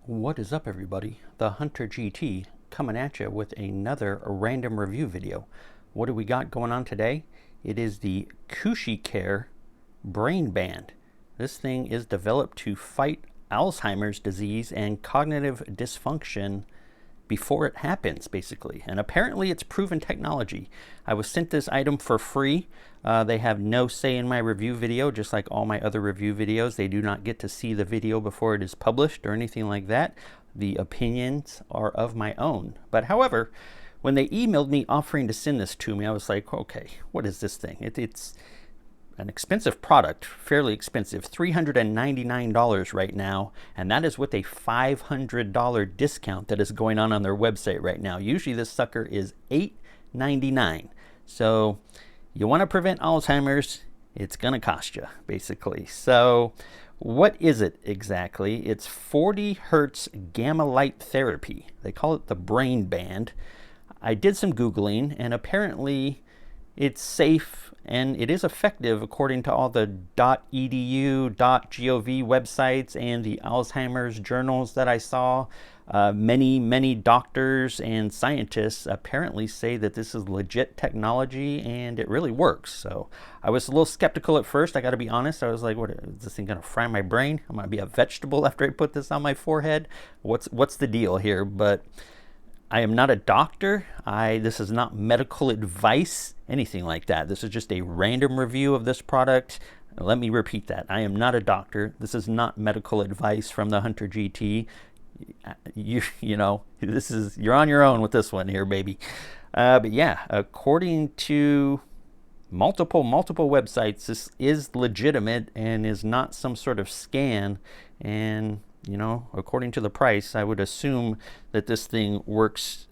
What is up, everybody? TheHunterGT coming at you with another random review video. What do we got going on today? It is the Koushicare Brainband. This thing is developed to fight Alzheimer's disease and cognitive dysfunction before it happens, basically. And apparently it's proven technology. I was sent this item for free. They have no say in my review video, just like all my other review videos. They do not get to see the video before it is published or anything like that. The opinions are of my own. But however, when they emailed me offering to send this to me, I was like, okay, what is this thing? It's an expensive product, fairly expensive, $399 right now, and that is with a $500 discount that is going on their website right now. Usually this sucker is $899. So you want to prevent Alzheimer's, it's going to cost you, basically. So what is it exactly? It's 40 hertz gamma light therapy. They call it the Brainband. I did some Googling, and apparently it's safe and it is effective according to all the .edu, .gov websites and the Alzheimer's journals that I saw. Many doctors and scientists apparently say that this is legit technology and it really works. So I was a little skeptical at first, I got to be honest. I was like, what is this thing going to fry my brain? I'm going to be a vegetable after I put this on my forehead? What's the deal here? But I am not a doctor. This is not medical advice, anything like that. This is just a random review of this product. Let me repeat that. I am not a doctor. This is not medical advice from the Hunter GT. You know, you're on your own with this one here, baby. But yeah, according to multiple websites, this is legitimate and is not some sort of scam. And you know, according to the price, I would assume that this thing works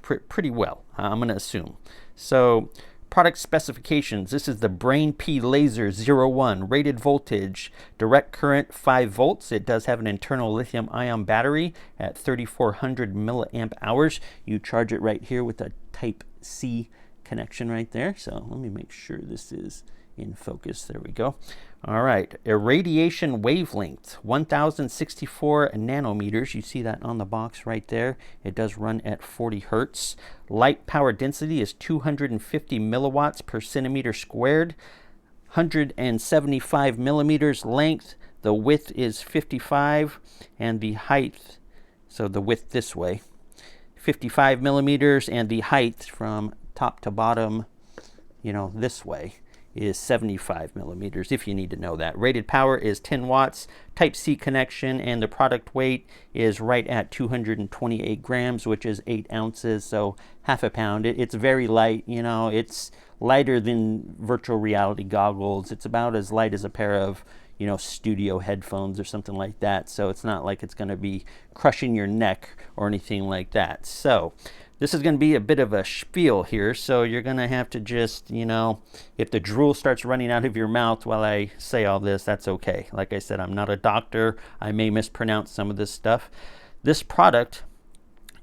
pretty well. I'm going to assume. So, product specifications. This is the Brain P Laser 01, rated voltage, direct current 5 volts. It does have an internal lithium ion battery at 3400 milliamp hours. You charge it right here with a Type C connection right there. So let me make sure this is in focus. There we go. All right, irradiation wavelength 1064 nanometers. You see that on the box right there. It does run at 40 hertz. Light power density is 250 milliwatts per centimeter squared. 175 millimeters length. The width is 55, and the height, so the width this way, 55 millimeters, and the height from top to bottom, you know, this way, is 75 millimeters, if you need to know that. Rated power is 10 watts, Type C connection, and the product weight is right at 228 grams, which is 8 ounces, so half a pound. It's very light, you know, it's lighter than virtual reality goggles. It's about as light as a pair of, you know, studio headphones or something like that, so it's not like it's going to be crushing your neck or anything like that. So this is going to be a bit of a spiel here, so you're going to have to just, you know, if the drool starts running out of your mouth while I say all this, that's okay. Like I said, I'm not a doctor. I may mispronounce some of this stuff. This product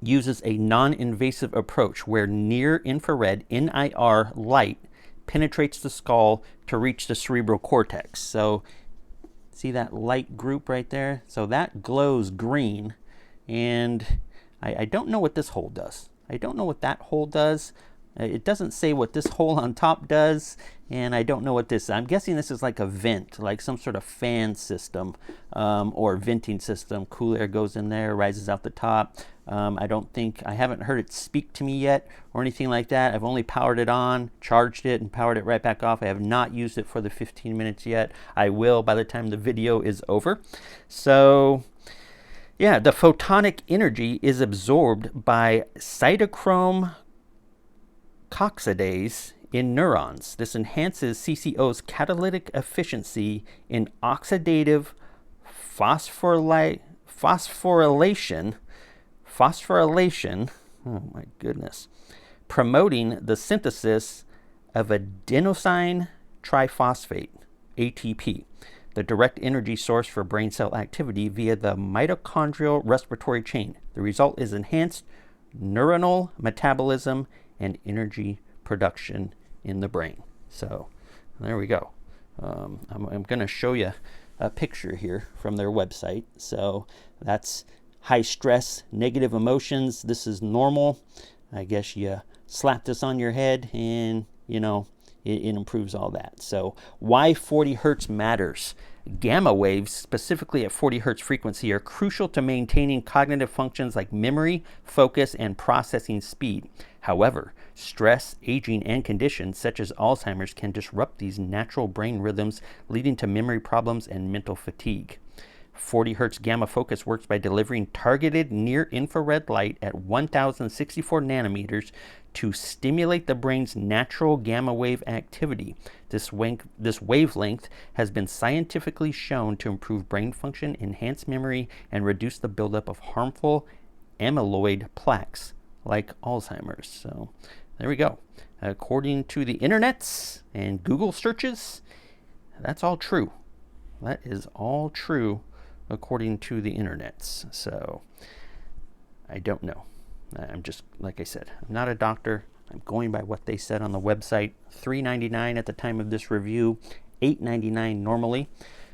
uses a non-invasive approach where near-infrared NIR light penetrates the skull to reach the cerebral cortex. So see that light group right there? So that glows green, and I don't know what this hole does. I don't know what that hole does. It doesn't say what this hole on top does, and I don't know what this is. I'm guessing this is like a vent, like some sort of fan system or venting system. Cool air goes in there, rises out the top. I haven't heard it speak to me yet or anything like that. I've only powered it on, charged it, and powered it right back off. I have not used it for the 15 minutes yet. I will by the time the video is over. So yeah, the photonic energy is absorbed by cytochrome coxidase in neurons. This enhances CCO's catalytic efficiency in oxidative phosphorylation, oh my goodness, promoting the synthesis of adenosine triphosphate, ATP, the direct energy source for brain cell activity via the mitochondrial respiratory chain. The result is enhanced neuronal metabolism and energy production in the brain. So there we go. I'm going to show you a picture here from their website. So that's high stress, negative emotions, this is normal. I guess you slap this on your head and, you know, it improves all that. So why 40 hertz matters. Gamma waves, specifically at 40 hertz frequency, are crucial to maintaining cognitive functions like memory, focus, and processing speed. However, stress, aging, and conditions such as Alzheimer's can disrupt these natural brain rhythms, leading to memory problems and mental fatigue. 40 hertz gamma focus works by delivering targeted near-infrared light at 1064 nanometers to stimulate the brain's natural gamma wave activity. This wavelength has been scientifically shown to improve brain function, enhance memory, and reduce the buildup of harmful amyloid plaques like Alzheimer's. So there we go. According to the internets and Google searches, that's all true. That is all true according to the internets. So I don't know. I'm just, like I said, I'm not a doctor. I'm going by what they said on the website. $3.99 at the time of this review, $8.99 normally.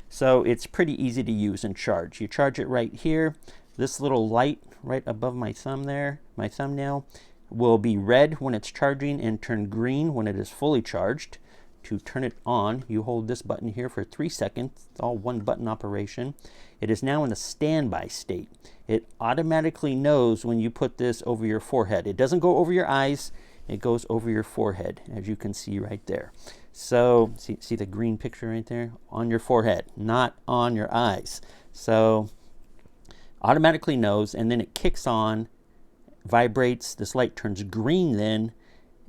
So it's pretty easy to use and charge. You charge it right here. This little light right above my thumb there, my thumbnail, will be red when it's charging and turn green when it is fully charged. To turn it on, you hold this button here for 3 seconds. It's all one button operation. It is now in a standby state. It automatically knows when you put this over your forehead. It doesn't go over your eyes. It goes over your forehead, as you can see right there. So, see the green picture right there? On your forehead, not on your eyes. So, automatically knows, and then it kicks on, vibrates. This light turns green then,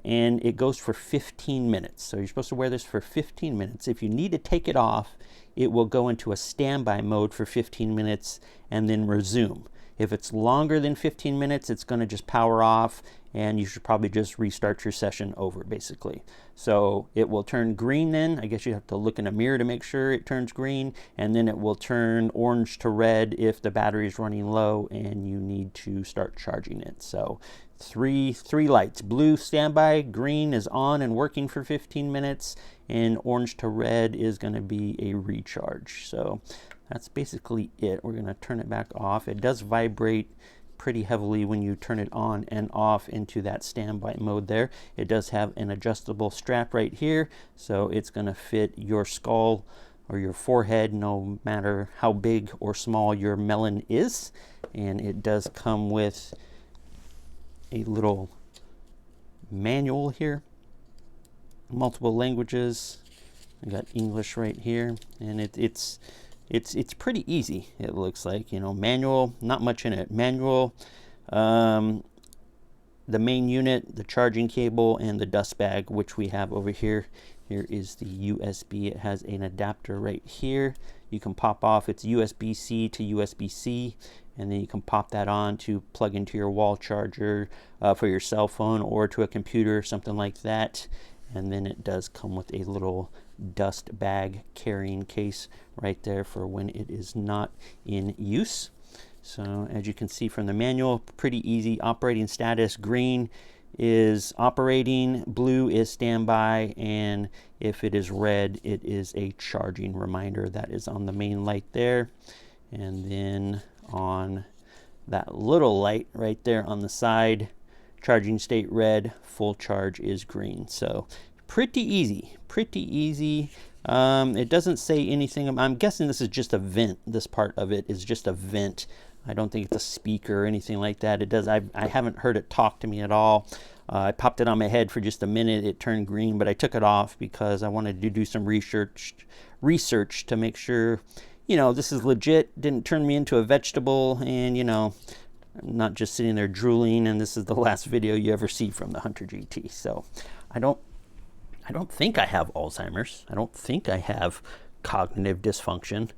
and it goes for 15 minutes. So you're supposed to wear this for 15 minutes. If you need to take it off, it will go into a standby mode for 15 minutes and then resume. If it's longer than 15 minutes, it's going to just power off, and you should probably just restart your session over, basically. So it will turn green then. I guess you have to look in a mirror to make sure it turns green, and then it will turn orange to red if the battery is running low and you need to start charging it. So three lights. Blue standby, green is on and working for 15 minutes, and orange to red is going to be a recharge. So that's basically it. We're going to turn it back off. It does vibrate pretty heavily when you turn it on and off into that standby mode there. It does have an adjustable strap right here, so it's going to fit your skull or your forehead no matter how big or small your melon is. And it does come with a little manual here, multiple languages. I got English right here, and it's pretty easy. It looks like, you know, manual, not much in it. Manual, the main unit, the charging cable, and the dust bag, which we have over here. Here is the USB. It has an adapter right here. You can pop off. It's USB-C to USB-C, and then you can pop that on to plug into your wall charger for your cell phone or to a computer, something like that. And then it does come with a little dust bag carrying case right there for when it is not in use. So as you can see from the manual, pretty easy. Operating status: green is operating, blue is standby, and if it is red, it is a charging reminder. That is on the main light there. And then on that little light right there on the side, charging state red, full charge is green. So pretty easy, pretty easy. It doesn't say anything. I'm guessing this is just a vent. This part of it is just a vent. I don't think it's a speaker or anything like that. It does. I haven't heard it talk to me at all. I popped it on my head for just a minute. It turned green, but I took it off because I wanted to do some research to make sure, you know, this is legit. Didn't turn me into a vegetable, and, you know, I'm not just sitting there drooling, and this is the last video you ever see from the TheHunterGT. So I don't think I have Alzheimer's. I don't think I have cognitive dysfunction.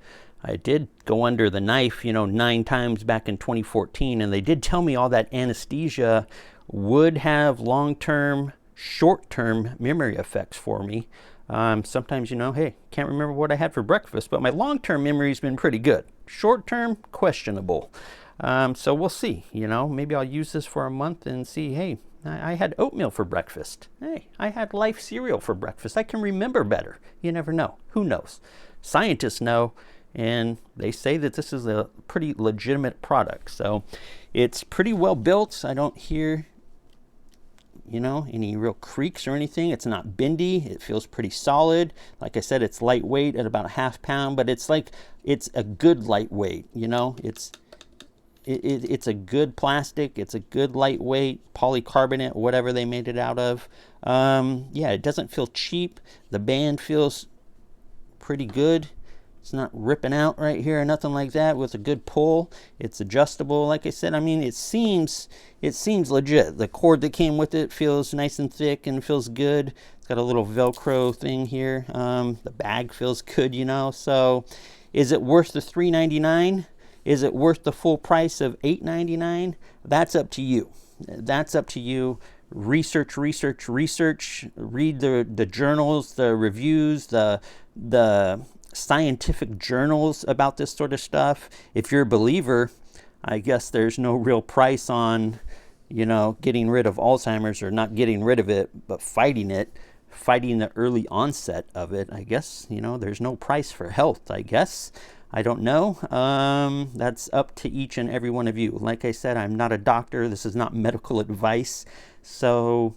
I did go under the knife, you know, 9 times back in 2014, and they did tell me all that anesthesia would have long-term, short-term memory effects for me. Sometimes, you know, hey, can't remember what I had for breakfast, but my long-term memory's been pretty good. Short-term, questionable. So we'll see, you know, maybe I'll use this for a month and see, hey, I had oatmeal for breakfast. Hey, I had Life cereal for breakfast. I can remember better. You never know. Who knows? Scientists know. and they say that this is a pretty legitimate product. So it's pretty well built. I don't hear, you know, any real creaks or anything. It's not bendy. It feels pretty solid. Like I said, it's lightweight at about a ½ pound, but it's like, it's a good lightweight, you know. It's a good plastic. It's a good lightweight polycarbonate, whatever they made it out of. Yeah, it doesn't feel cheap. The band feels pretty good. It's not ripping out right here or nothing like that, with a good pull. It's adjustable, like I said. I mean, it seems legit. The cord that came with it feels nice and thick and feels good. It's got a little Velcro thing here. The bag feels good, you know. So is it worth the $3.99? Is it worth the full price of $8.99? That's up to you. That's up to you. Research, research, research. Read the journals, the reviews, the scientific journals about this sort of stuff. If you're a believer, I guess there's no real price on, you know, getting rid of Alzheimer's, or not getting rid of it, but fighting it, fighting the early onset of it. I guess, you know, there's no price for health, I guess. I don't know. That's up to each and every one of you. Like I said, I'm not a doctor. This is not medical advice. So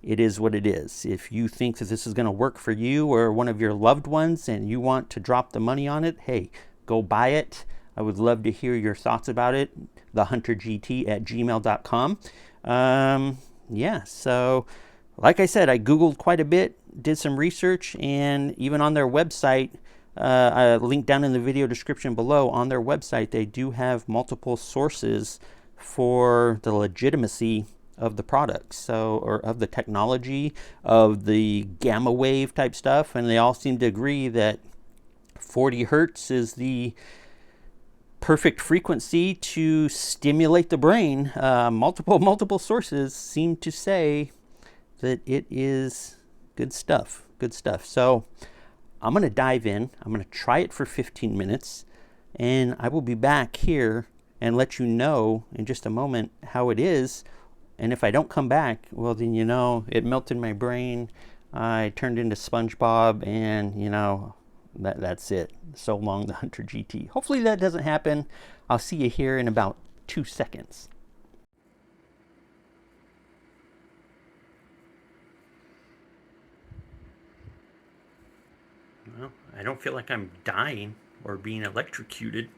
it is what it is. If you think that this is going to work for you or one of your loved ones and you want to drop the money on it, hey, go buy it. I would love to hear your thoughts about it. TheHunterGT@gmail.com. Yeah, so like I said, I Googled quite a bit, did some research, and even on their website, a link down in the video description below, on their website, they do have multiple sources for the legitimacy of the products, so, or of the technology, of the gamma wave type stuff, and they all seem to agree that 40 hertz is the perfect frequency to stimulate the brain. Multiple sources seem to say that it is good stuff. Good stuff. So I'm going to dive in. I'm going to try it for 15 minutes, and I will be back here and let you know in just a moment how it is. And if I don't come back, well, then, you know, it melted my brain. I turned into SpongeBob, and, you know, that's it. So long, the Hunter GT. Hopefully that doesn't happen. I'll see you here in about 2 seconds. Well, I don't feel like I'm dying or being electrocuted.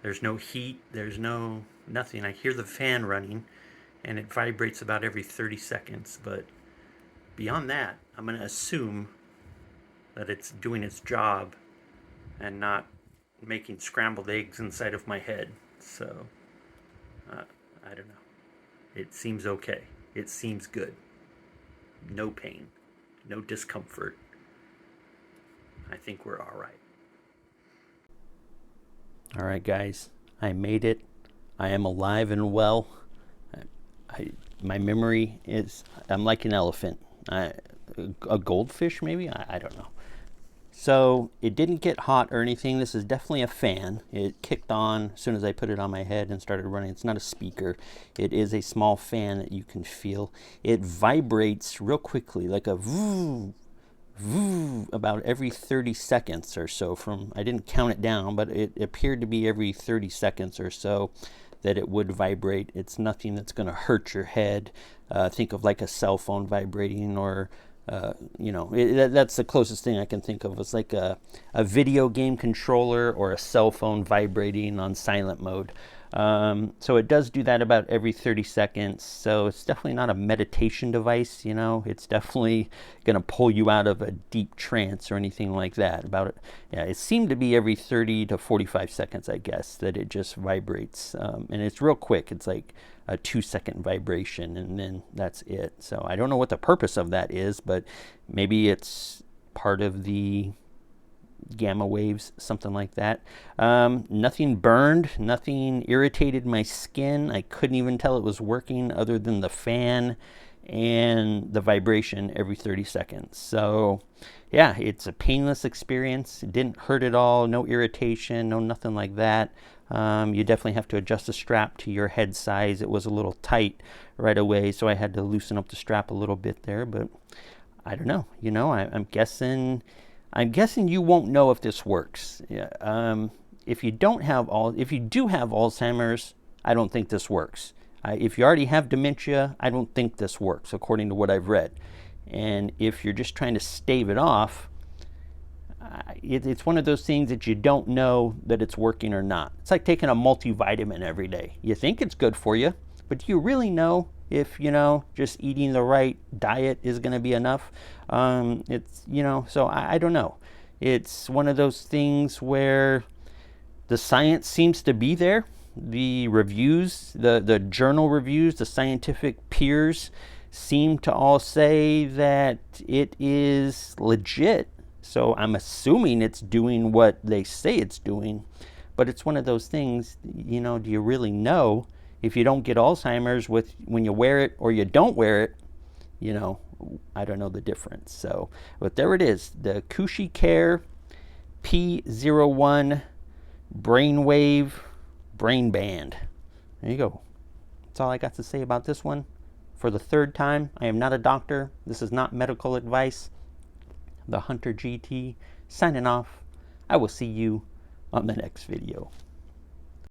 There's no heat. There's no nothing. I hear the fan running, and it vibrates about every 30 seconds. But beyond that, I'm going to assume that it's doing its job and not making scrambled eggs inside of my head. So, I don't know. It seems okay. It seems good. No pain. No discomfort. I think we're all right. All right, guys. I made it. I am alive and well. My memory is, I'm like an elephant. A goldfish, maybe? I don't know. So it didn't get hot or anything. This is definitely a fan. It kicked on as soon as I put it on my head and started running. It's not a speaker. It is a small fan that you can feel. It vibrates real quickly, like a voo, voo, about every 30 seconds or so. I didn't count it down, but it appeared to be every 30 seconds or so that it would vibrate. It's nothing that's going to hurt your head. Think of like a cell phone vibrating, or you know, that's the closest thing I can think of. It's like a video game controller or a cell phone vibrating on silent mode. So it does do that about every 30 seconds. So it's definitely not a meditation device, you know. It's definitely going to pull you out of a deep trance or anything like that. Yeah, it seemed to be every 30 to 45 seconds, I guess, that it just vibrates. And it's real quick. It's like a 2-second vibration, and then that's it. So I don't know what the purpose of that is, but maybe it's part of the gamma waves, something like that. Nothing burned, nothing irritated my skin. I couldn't even tell it was working, other than the fan and the vibration every 30 seconds. So yeah, it's a painless experience. It didn't hurt at all. No irritation, no nothing like that. You definitely have to adjust the strap to your head size. It was a little tight right away, so I had to loosen up the strap a little bit there, but I don't know. You know, I'm guessing I'm guessing you won't know if this works. Yeah, if you do have Alzheimer's, I don't think this works. If you already have dementia, I don't think this works, according to what I've read. And if you're just trying to stave it off, it's one of those things that you don't know that it's working or not. It's like taking a multivitamin every day. You think it's good for you, but do you really know if, just eating the right diet is going to be enough? So I don't know. It's one of those things where the science seems to be there. The reviews, the journal reviews, the scientific peers seem to all say that it is legit. So I'm assuming it's doing what they say it's doing. But it's one of those things, do you really know if you don't get Alzheimer's when you wear it or you don't wear it? I don't know the difference. So, but there it is, the Koushicare P01 Brainwave Brainband. There you go. That's all I got to say about this one. For the third time, I am not a doctor. This is not medical advice. The Hunter GT signing off. I will see you on the next video.